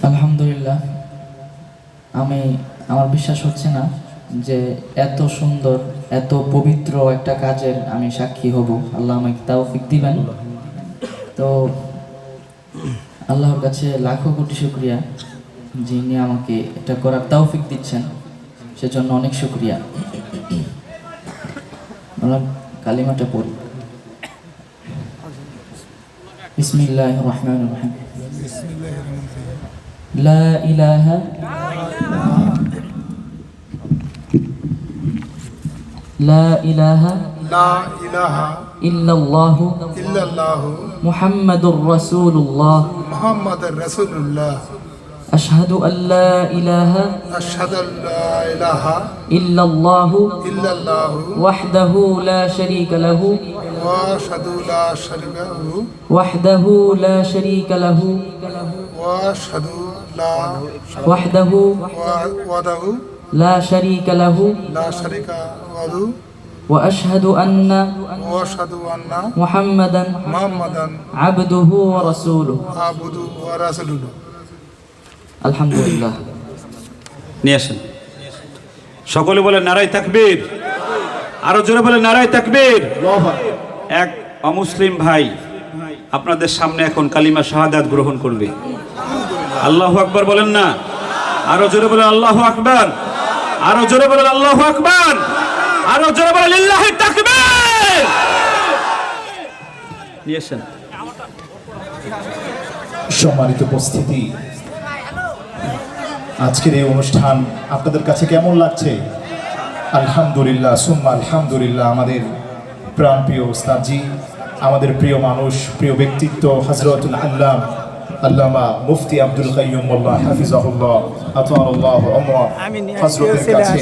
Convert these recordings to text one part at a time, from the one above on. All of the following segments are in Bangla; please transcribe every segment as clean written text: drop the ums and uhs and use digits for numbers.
আলহামদুলিল্লাহ, আমার বিশ্বাস হচ্ছে না যে এত সুন্দর এত পবিত্র একটা কাজের আমি সাক্ষী হব। আল্লাহ আমাকে তৌফিক দিবেন। তো আল্লাহর কাছে লাখো কোটি শুকরিয়া, যিনি আমাকে এটা করার তৌফিক দিচ্ছেন, সেজন্য অনেক শুকরিয়া। আমরা কালিমাটা পড়ি। বিসমিল্লাহির রহমানির রহিম। লা ইলাহা ইল্লাল্লাহু মুহাম্মাদুর রাসূলুল্লাহ আশহাদু আল্লা ইলাহা ইল্লাল্লাহু ওয়াহদাহু লা শারীকা লাহু ওয়াহদাহু লা শারীকা লাহু ওয়াহদাহু লা শারীকা লাহু وأشهد أن محمدا عبده ورسوله الحمد لله। নিয়ে আসেন সকলে বলে নারায়ে তাকবীর, আরো জোরে বলে নারায়ে তাকবীর। এক অমুসলিম ভাই আপনাদের সামনে এখন কালিমা শাহাদাত গ্রহণ করবে। আল্লাহু আকবার বলেন না? আরো জোরে বলেন আল্লাহু আকবার, আরো জোরে বলেন আল্লাহু আকবার, আরো জোরে বলেন লিল্লাহি তাকবীর। নিয়ে আসেন। সম্মানিত উপস্থিতি, আজকের এই অনুষ্ঠান আপনাদের কাছে কেমন লাগছে? আলহামদুলিল্লাহ সুম্মা আলহামদুলিল্লাহ। আমাদের প্রাণপ্রিয় উস্তাদজি, আমাদের প্রিয় মানুষ, প্রিয় ব্যক্তিত্ব হযরতুল আল্লামা মুফতি আব্দুল কাইয়ুম মোল্লা হাফিজাহুল্লাহ আতাআল্লাহু উমরা হযরতের কাছে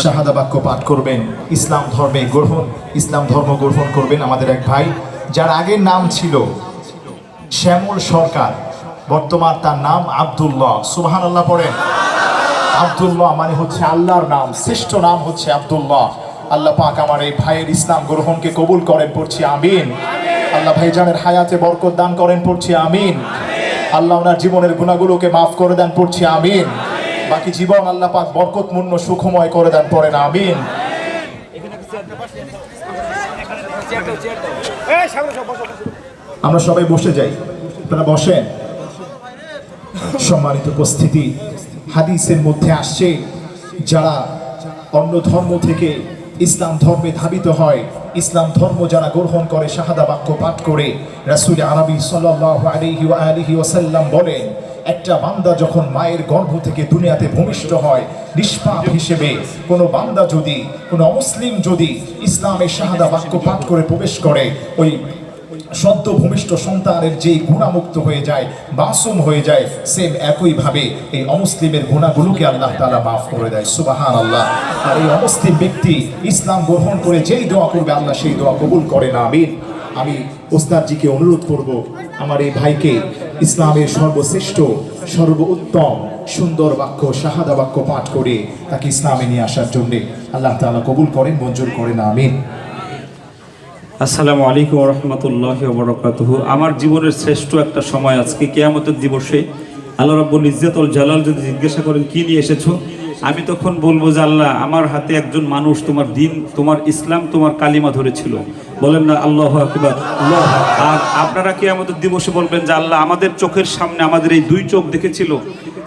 শাহাদা বাক্য পাঠ করবেন। ইসলাম ধর্ম গ্রহণ করবেন আমাদের এক ভাই, যার আগের নাম ছিল শ্যামল সরকার, বর্তমান তার নাম আব্দুল্লাহ। সুবহানাল্লাহ পড়েন। আব্দুল্লাহ মানে হচ্ছে আল্লাহর নাম, শ্রেষ্ঠ নাম হচ্ছে আব্দুল্লাহ। আল্লাহ পাক আমার এই ভাইয়ের ইসলাম গ্রহণকে কবুল করেন, পড়ছি আমিন। আল্লাহ ভাইজানের হায়াতে বরকত দান করেন, পড়ছি আমিন। আল্লাহ ওনার জীবনের গুনাহগুলোকে মাফ করে দেন, পড়ছি আমিন। বাকি জীবন আল্লাহ পাক বরকতপূর্ণ সুখময় করে দেন, পড়েন আমিন। আমরা সবাই বসে যাই, আপনারা বসেন। সম্মানিত উপস্থিতি, হাদিসের মধ্যে আসছে যারা অন্য ধর্ম থেকে ইসলাম ধর্মে ধাবিত হয়, ইসলাম ধর্ম যারা গ্রহণ করে, শাহাদা বাক্য পাঠ করে, রাসূল আরবি সাল্লাল্লাহু আলাইহি ওয়াসাল্লাম বলেন, একটা বান্দা যখন মায়ের গর্ভ থেকে দুনিয়াতে ভূমিষ্ঠ হয়, নিষ্পাপ হিসেবে কোনো বান্দা যদি, কোনো অমুসলিম যদি ইসলামের শাহাদা বাক্য পাঠ করে প্রবেশ করে, ওই সদ্য ভূমিষ্ঠ সন্তানের যেই গুণামুক্ত হয়ে যায়, মাসুম হয়ে যায়, সেম একইভাবে এই অমুসলিমের গুণাগুলোকে আল্লাহ তাআলা মাফ করে দেয়। সুবহানাল্লাহ। আর এই অমুসলিম ব্যক্তি ইসলাম গ্রহণ করে যেই দোয়া করবে, আল্লাহ সেই দোয়া কবুল করেন, আমিন। আমি ওস্তাদজিকে অনুরোধ করব আমার এই ভাইকে ইসলামের সর্বশ্রেষ্ঠ সর্বোত্তম সুন্দর বাক্য শাহাদা বাক্য পাঠ করে তাকে ইসলামে নিয়ে আসার জন্য। আল্লাহ তাআলা কবুল করেন, মঞ্জুর করেন, আমিন। আসসালামু আলাইকুম ওয়া রাহমাতুল্লাহি ওয়া বারাকাতুহু। আমার জীবনের শ্রেষ্ঠ একটা সময় আজকে কিয়ামতের দিবসে আল্লাহ রাব্বুল ইজ্জত ওয়াল জালাল যদি জিজ্ঞাসা করেন কি নিয়ে এসেছো, আমি তখন বলবো যে আল্লাহ, আমার হাতে একজন মানুষ তোমার দিন, তোমার ইসলাম, তোমার কালিমা ধরেছিল। বলেন না আল্লাহু আকবার। আর আপনারা কিয়ামতের দিবসে বলবেন যে আল্লাহ, আমাদের চোখের সামনে আমাদের এই দুই চোখ দেখেছিল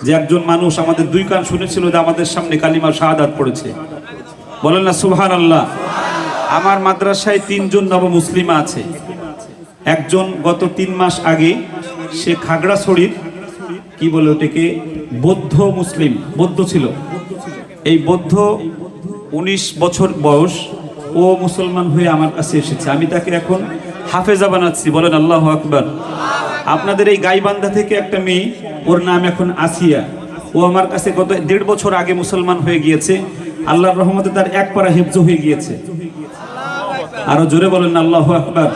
যে একজন মানুষ, আমাদের দুই কান শুনেছিল যে আমাদের সামনে কালিমা শাহাদাত পড়েছে। বলেন না সুবহানাল্লাহ। আমার মাদ্রাসায় 3 জন নবমুসলিমা আছে। একজন গত 3 মাস আগে সে খাগড়াছড়ির কি বলে ওটাকে বৌদ্ধ মুসলিম, বৌদ্ধ ছিল। এই বৌদ্ধ 19 বছর বয়স, ও মুসলমান হয়ে আমার কাছে এসেছে। আমি তাকে এখন হাফেজা বানাচ্ছি। বলেন আল্লাহু আকবার। আপনাদের এই গাইবান্ধা থেকে একটা মেয়ে, ওর নাম এখন আসিয়া, ও আমার কাছে গত 1.5 বছর আগে মুসলমান হয়ে গিয়েছে। আল্লাহর রহমতে তার এক পারা হিফজ হয়ে গিয়েছে। আরো জোরে বলেন আল্লাহু আকবার,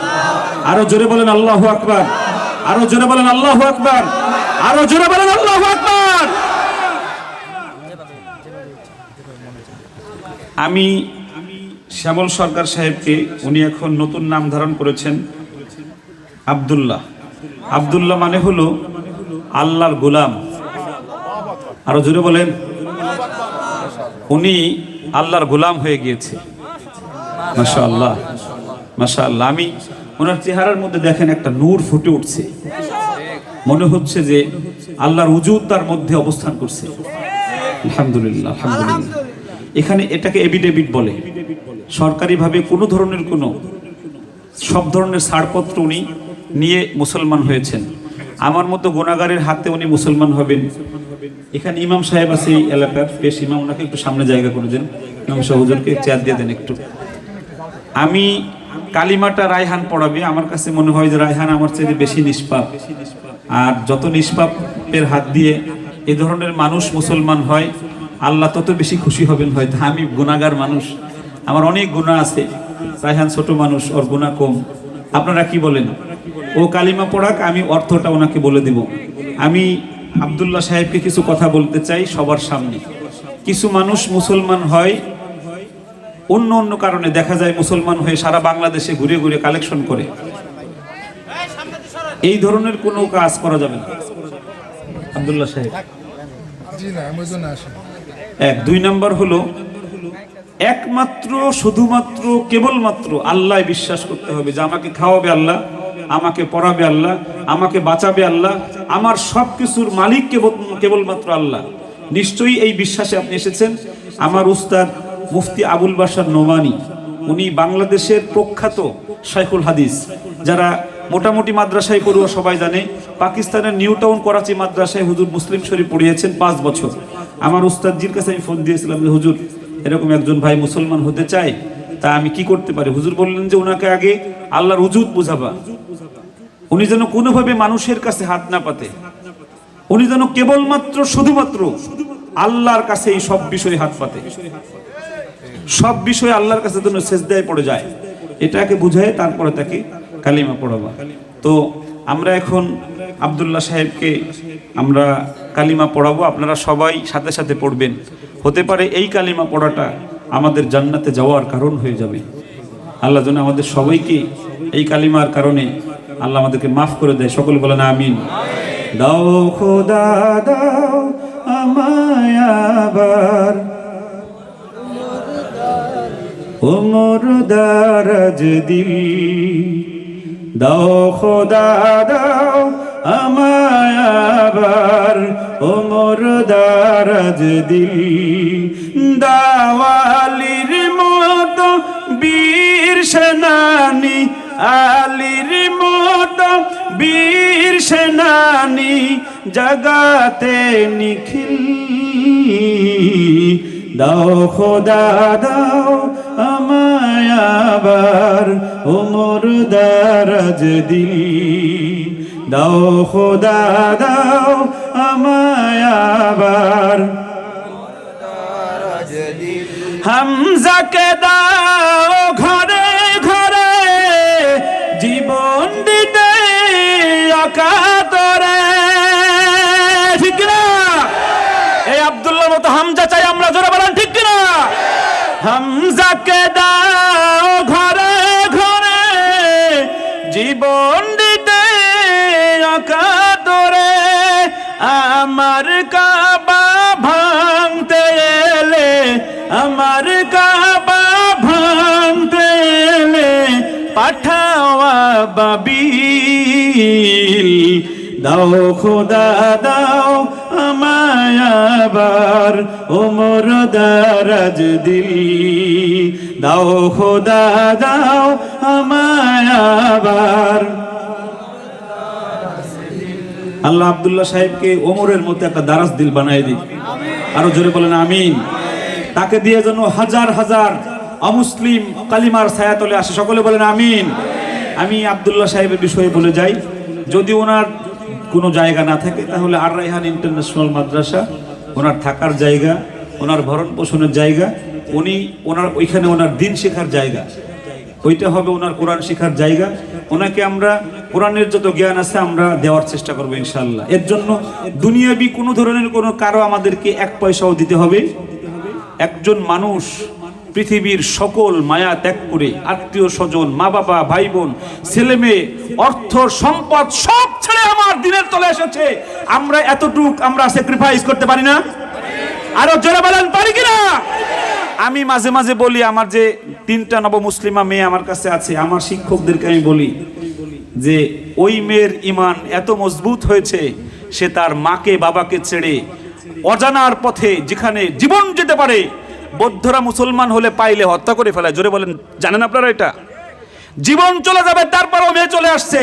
আরো জোরে বলেন আল্লাহু আকবার, আরো জোরে বলেন আল্লাহু আকবার, আরো জোরে বলেন আল্লাহু আকবার। আমি শ্যামল সরকার সাহেবকে, উনি এখন নতুন নাম ধারণ করেছেন আব্দুল্লাহ, আব্দুল্লাহ মানে হলো আল্লাহর গোলাম। আরো জোরে বলেন, উনি আল্লাহর গোলাম হয়ে গিয়েছে। মাশাআল্লাহ, মাশাআল্লাহ। আমি ওনার চেহারার মধ্যে দেখেন একটা নূর ফুটে উঠছে, মনে হচ্ছে যে আল্লাহর উজুদ তার মধ্যে অবস্থান করছে। আলহামদুলিল্লাহ, আলহামদুলিল্লাহ। এখানে এটাকে এফিডেভিট বলে। সরকারিভাবে কোনো ধরনের সব ধরনের ছাড়পত্র উনি নিয়ে মুসলমান হয়েছেন। আমার মতো গুনাহগারের হাতে উনি মুসলমান হবেন। এখানে ইমাম সাহেব আছে এই এলাকার, বেশ ইমাম, ওনাকে একটু সামনে জায়গা করে দেন। ইমাম সাহেব হুজুরকে চেয়ার দিয়ে দেন একটু। আমি কালিমাটা রায়হান পড়াবে, আমার কাছে মনে হয় যে রায়হান আমার চেয়ে বেশি নিষ্পাপ। আর যত নিষ্পাপের হাত দিয়ে এ ধরনের মানুষ মুসলমান হয়, আল্লাহ তত বেশি খুশি হবেন। হয়তো আমি গুনাহগার মানুষ, আমার অনেক গুনাহ আছে। রায়হান ছোট মানুষ, ওর গুনাহ কম। আপনারা কি বলেন? ও কালিমা পড়াক, আমি অর্থটা ওনাকে বলে দিব। আমি আব্দুল্লাহ সাহেবকে কিছু কথা বলতে চাই সবার সামনে। কিছু মানুষ মুসলমান হয় অন্য অন্য কারণে, দেখা যায় মুসলমান হয়ে সারা বাংলাদেশে ঘুরে ঘুরে কালেকশন করে। এই ধরনের কোনো কাজ করা যাবে না। আব্দুল্লাহ সাহেব, দুই নাম্বার হলো একমাত্র শুধুমাত্র কেবলমাত্র আল্লাহ বিশ্বাস করতে হবে যে আমাকে খাওয়াবে আল্লাহ, আমাকে পড়াবে আল্লাহ, আমাকে বাঁচাবে আল্লাহ, আমার সবকিছুর মালিক কেবলমাত্র আল্লাহ। নিশ্চয়ই এই বিশ্বাসে আপনি এসেছেন। আমার উস্তাদ মুফতি আবুল বাশার নোমানী, উনি বাংলাদেশের প্রখ্যাত শাইখুল হাদিস। যারা মোটামুটি মাদ্রাসায় পড়ুয়া সবাই জানে, পাকিস্তানের নিউ টাউন করাচি মাদ্রাসায় হুজুর মুসলিম শরীফ পড়িয়েছেন 5 বছর। আমার উস্তাদজির কাছে আমি ফোন দিয়েছিলাম যে হুজুর, এরকম একজন ভাই মুসলমান হতে চায়, তা আমি কি করতে পারি? হুজুর বললেন যে ওনাকে আগে আল্লাহর উজুদ বুঝাবা, উনি যেন কোনোভাবে মানুষের কাছে হাত না পাতে, উনি যেন কেবলমাত্র শুধুমাত্র আল্লাহর কাছে এই সব বিষয়ে হাত পাতে, সব বিষয়ে আল্লাহর কাছে যেন সেজদায় পড়ে যায়। এটাকে বুঝায় তারপরে তাকে কালিমা পড়াবা। তো আমরা এখন আব্দুল্লাহ সাহেবকে আমরা কালিমা পড়াবো, আপনারা সবাই সাথে সাথে পড়বেন। হতে পারে এই কালিমা পড়াটা আমাদের জান্নাতে যাওয়ার কারণ হয়ে যাবে। আল্লাহ যেন আমাদের সবাইকে এই কালিমার কারণে আল্লাহ আমাদেরকে মাফ করে দেয়। সকলে বলেন আমিন। দাও খোদা দাও আমায় আবার ওমর দারাজ দিল, দাও খোদা দাও আমায় আবার ওমর দারাজ দিল, দাওয়ালির মতো বীর সেনানি, আলীর মতো বীর সেনানি জগাতে নিখিল, দাও খোদা দাও আমায় আবার ওমর দারাজ দিল, দাও খোদা দাও আমায় আবার হামজাকে দাও ঘরে ঘরে জীবন দিতে অকাতরে। ঠিক না? এই আব্দুল্লাহর মতো হামজা চাই আমরা, জোরে বলেন ঠিক না? হামজাকে দাও ঘরে ঘরে জীবন দিতে অকাতরে, আমার কাবা ভাঙতে এলে, আমার কাবা ভাঙতে এলে পাঠাওয়া বাবিল, দাও খোদা দাও আমায় আবার ওমর দারাজ দিল, দাও খোদা দাও আমায় আবার। আল্লাহ আব্দুল্লাহ সাহেবকে ওমরের মতো একটা দারাজ দিল বানাই দিই। আরো জোরে বলেন আমিন। তাকে দিয়ে যেন হাজার হাজার অমুসলিম কালিমার ছায়াতলে আসে। সকলে বলেন আমিন। আমি আব্দুল্লাহ সাহেবের বিষয়ে বলে যাই, যদি ওনার কোনো জায়গা না থাকে তাহলে আর রায়হান ইন্টারন্যাশনাল মাদ্রাসা ওনার থাকার জায়গা, ওনার ভরণ পোষণের জায়গা, ওনার ওইখানে ওনার দিন শেখার জায়গা, ওইটা হবে ওনার কোরআন শেখার জায়গা। ওনাকে আমরা কোরআনের যত জ্ঞান আছে আমরা দেওয়ার চেষ্টা করবো ইনশাআল্লাহ। এর জন্য দুনিয়াবি কোনো ধরনের কোনো কারো আমাদেরকে 1 পয়সাও দিতে হবে। একজন মানুষ পৃথিবীর সকল মায়া ত্যাগ করে আত্মীয় স্বজন, মা বাবা, ভাই বোন, ছেলে মেয়ে, অর্থ সম্পদ সব ছেড়ে আমার দিনের তলে এসেছে। আমরা এতটুক আমরা স্যাক্রিফাইস করতে পারি না? আরো জোরে বলেন, পারি কিনা? আমি মাঝে মাঝে বলি, আমার যে 3টা নবমুসলিমা মেয়ে আমার কাছে আছে, আমার শিক্ষকদেরকে আমি বলি যে ওই মেয়ের ঈমান এত মজবুত হয়েছে, সে তার মাকে বাবাকে ছেড়ে অজানার পথে যেখানে জীবন যেতে পারে, বৌদ্ধরা মুসলমান হলে পাইলে হত্যা করে ফেলায়। জোরে বলেন, জানেন আপনারা এটা? জীবন চলে যাবে, তারপরও মেয়ে চলে আসছে।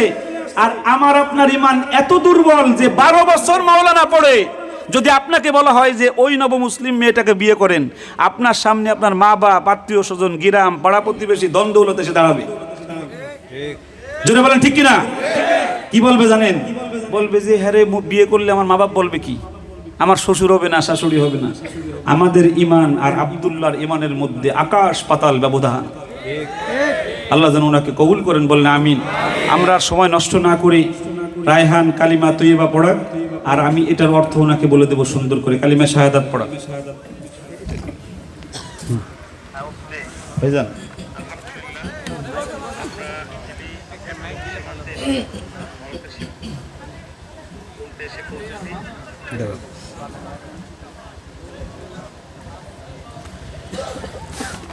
আর আমার আপনার ঈমান এত দুর্বল যে 12 বছর মাওলানা পড়ে যদি আপনাকে বলা হয় যে ওই নবমুসলিম মেয়েটাকে বিয়ে করেন, আপনার সামনে আপনার মা বাপ, আত্মীয় স্বজন, গিরাম, পাড়া প্রতিবেশী দ্বন্দ্ব হলতে এসে দাঁড়াবে। জোরে বলেন, ঠিক কিনা? কি বলবে জানেন? বলবে যে হ্যাঁ রে, বিয়ে করলে আমার মা বাপ বলবে কি, আমার শ্বশুর হবে না, শাশুড়ি হবে না। আমাদের ঈমান আর আব্দুল্লাহর ঈমানের মধ্যে আকাশ পাতাল ব্যবধান। আল্লাহ যেন ওনাকে কবুল করেন, বললেন আমিন। আমরা আর সময় নষ্ট না করি, রায়হান কালিমা তৈয়বা পড়া, আর আমি এটার অর্থ ওনাকে বলে দেব সুন্দর করে। কালিমা শাহাদাত পড়া। ভাইজান,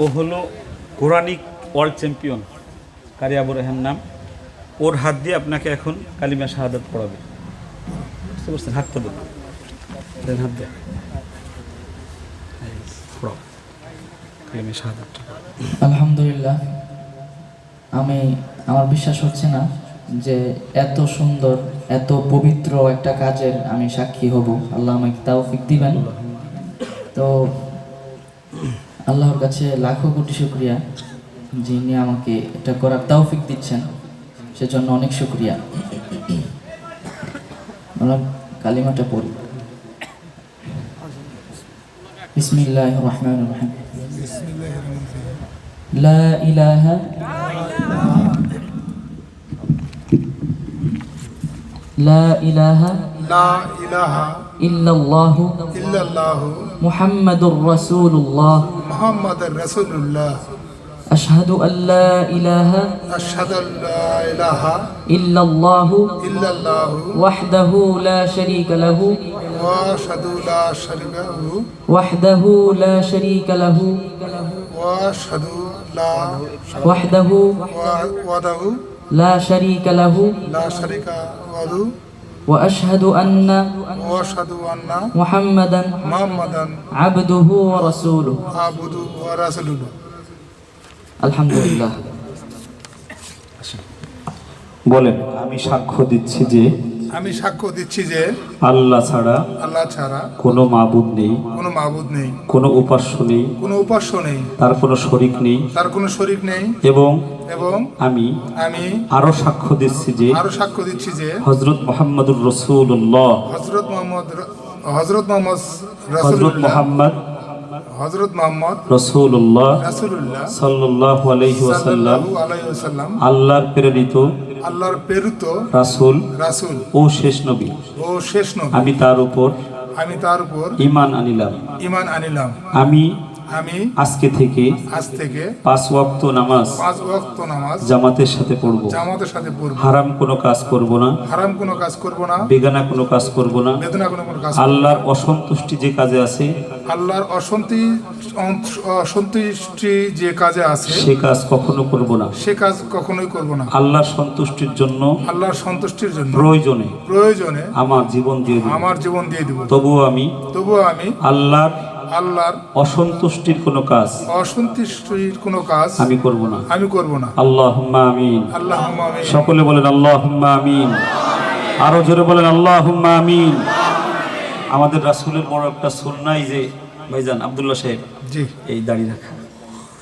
ও হলো কোরআনিক ওয়ার্ল্ড চ্যাম্পিয়ন, কারি আবু রেহান নাম। ওর হাত দিয়ে আপনাকে এখন কালিমা শাহাদাত পড়াবে। বুঝতে পারছেন? হাত তো দেন, হাত দেন, পড়াও কালিমা শাহাদাতটা। আলহামদুলিল্লাহ, আমার বিশ্বাস হচ্ছে না যে এত সুন্দর, এত পবিত্র একটা কাজের আমি সাক্ষী হব। আল্লাহ আমাকে তাওফিক দিবেন। তো আল্লাহর কাছে লাখো কোটি শুকরিয়া, যিনি আমাকে এটা করার তাওফিক দিচ্ছেন, সেজন্য অনেক শুকরিয়া। আমরা কালিমাটা পড়ি। বিসমিল্লাহির রহমানির রহিম। লা ইলাহা লা ইলাহা লা ইলাহা ইল্লাল্লাহু ইল্লাল্লাহু মুহাম্মাদুর রাসূলুল্লাহ মুহাম্মাদুর রাসূলুল্লাহ আশহাদু আল্লা ইলাহা আশহাদু আল্লা ইলাহা ইল্লাল্লাহু ইল্লাল্লাহু ওয়াহদাহু লা শারীকা লাহু ওয়া আশহাদু লা শারীকা লাহু ওয়াহদাহু লা শারীকা লাহু ওয়া আশহাদু লা ওয়াহদাহু ওয়াদাহু লা শারীকা লাহু লা শারীকা লাহু ওয়া আশহাদু আন্না ওয়া আশহাদু আন্না মুহাম্মাদান মুহাম্মাদান আবদুহু ওয়া রাসূলুহু। আবদুহু ওয়া রাসূলুহু। আলহামদুলিল্লাহ। বলেন, আমি সাক্ষ্য দিচ্ছি যে আমি সাক্ষ্য দিচ্ছি যে আল্লাহ ছাড়া আল্লাহ ছাড়া কোনো মাবুদ নেই, কোনো মাবুদ নেই, কোনো উপাস্য নেই, কোনো উপাস্য নেই, তার কোনো শরিক নেই, তার কোনো শরীক নেই। এবং এবং আমি আমি আরো সাক্ষ্য দিচ্ছি যে আরো সাক্ষ্য দিচ্ছি যে হযরত মুহাম্মদুর রাসূলুল্লাহ হযরত মোহাম্মদ হযরত রাসূলুল্লাহ মুহাম্মদ হযরত মোহাম্মদ রাসূলুল্লাহ রাসূলুল্লাহ সাল্লাল্লাহু আলাইহি ওয়াসাল্লাম সাল্লাল্লাহু আলাইহি ওয়াসাল্লাম আল্লাহর প্রেরিত আল্লাহর প্রেরিত রাসূল রাসূল ও শেষ নবী। ও শেষ নবী। আমি তার উপর আমি তার উপর ঈমান আনিলাম। ঈমান আনিলাম। আমি আমি আজকে থেকে আজ থেকে 5 ওয়াক্ত নামাজ 5 ওয়াক্ত নামাজ জামাতের সাথে পড়ব। জামাতের সাথে পড়ব। হারাম কোনো কাজ করব না, হারাম কোনো কাজ করব না, বেগানা কোনো কাজ করব না। বেদনা কোনো কাজ। আল্লাহর অসন্তুষ্টি যে কাজে আছে, আল্লাহর অসন্তুষ্টি যে কাজে আছে সে কাজ কখনো করব না। সে কাজ কখনোই করব না। আল্লাহর সন্তুষ্টির জন্য আল্লাহর সন্তুষ্টির জন্য প্রয়োজনে আমার জীবন দিয়ে দেব। আমার জীবন দিয়ে দেব। তবুও আমি আল্লাহর অসন্তুষ্টির কোনো কাজ আমি করব না। আল্লাহুম্মা আমিন। আল্লাহুম্মা আমিন। সকলে বলেন আল্লাহুম্মা আমিন। আরো জোরে বলেন আল্লাহুম্মা আমিন। আমাদের রাসূলের বড় একটা সুন্নাহ যে ভাইজান আব্দুল্লাহ সাহেব, জি, এই দাড়ি রাখা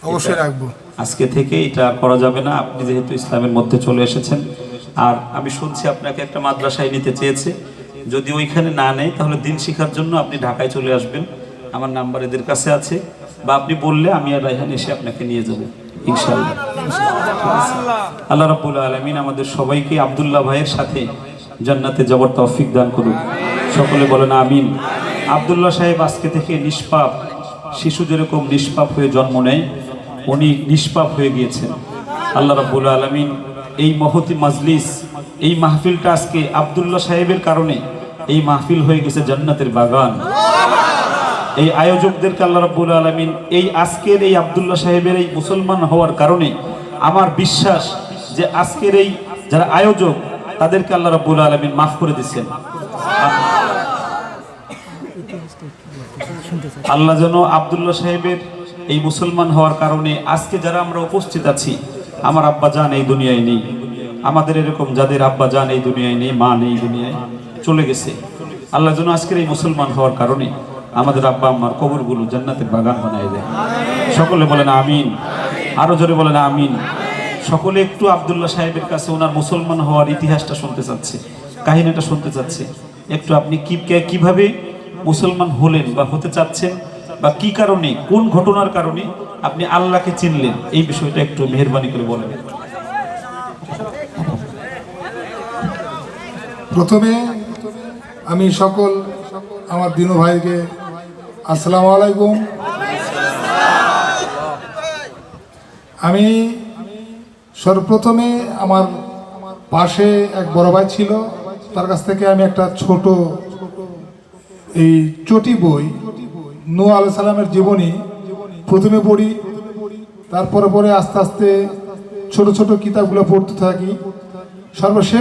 অবশ্যই রাখবো। আজকে থেকে এটা করা যাবে না। আপনি যেহেতু ইসলামের মধ্যে চলে এসেছেন, আর আমি শুনছি আপনাকে একটা মাদ্রাসায় নিতে চেয়েছে। যদি ওইখানে না নেয় তাহলে দিন শিখার জন্য আপনি ঢাকায় চলে আসবেন। আমার নাম্বার এদের কাছে আছে, বা আপনি বললে আমি আর রায়হান এসে আপনাকে নিয়ে যাব ইনশাআল্লাহ। আল্লাহ রাব্বুল আলামিন আমাদের সবাইকে আব্দুল্লাহ ভাইয়ের সাথে জান্নাতে যাওয়ার তৌফিক দান করুন। সকলে বলেন আমিন। আব্দুল্লাহ সাহেব আজকে থেকে নিষ্পাপ শিশু যেরকম নিষ্পাপ হয়ে জন্ম নেয়, উনি নিষ্পাপ হয়ে গিয়েছেন। আল্লাহ রাব্বুল আলামিন এই মহতি মাজলিস, এই মাহফিলটা আজকে আব্দুল্লাহ সাহেবের কারণে এই মাহফিল হয়ে গেছে জান্নাতের বাগান। এই আয়োজকদেরকে আল্লাহ রাব্বুল আলামিন এই আজকের এই আব্দুল্লাহ সাহেবের এই মুসলমান হওয়ার কারণে আমার বিশ্বাস যে আজকের এই যারা আয়োজক তাদেরকে আল্লাহ রাব্বুল আলামিন মাফ করে দিচ্ছেন। আল্লাহ যেন আব্দুল্লাহ সাহেবের এই মুসলমান হওয়ার কারণে আজকে যারা আমরা উপস্থিত আছি, আমার আব্বা জান এই দুনিয়ায় নেই, আমাদের এরকম যাদের আব্বা জান এই দুনিয়ায় নেই, মা নেই, দুনিয়ায় চলে গেছে, আল্লাহ যেন আজকের এই মুসলমান হওয়ার কারণে আমাদের আব্বা আম্মার কবরগুলো জান্নাতের বাগান বানায় দেয়। সকলে বলেন আমিন, আরো জোরে বলেন আমিন। সকলে একটু আব্দুল্লাহ সাহেবের কাছে ওনার মুসলমান হওয়ার ইতিহাসটা শুনতে চাচ্ছে, কাহিনীটা শুনতে চাচ্ছে। একটু আপনি কিভাবে মুসলমান হলেন বা হতে চাচ্ছেন, বা কি কারণে, কোন ঘটনার কারণে আপনি আল্লাহকে চিনলেন, এই বিষয়টা একটু মেহেরবানি করে বলেন। প্রথমে আমি সকল আমার দিনু ভাইকে আসসালামু আলাইকুম। আমি সর্বপ্রথমে আমার পাশে এক বড় ভাই ছিল, তার কাছ থেকে আমি একটা ছোট এই চটি বই নূহ আলাইহিস সালামের জীবনী প্রথমে পড়ি, তারপরে পরে আস্তে আস্তে ছোট ছোট কিতাবগুলো পড়তে থাকি। সর্বশেষ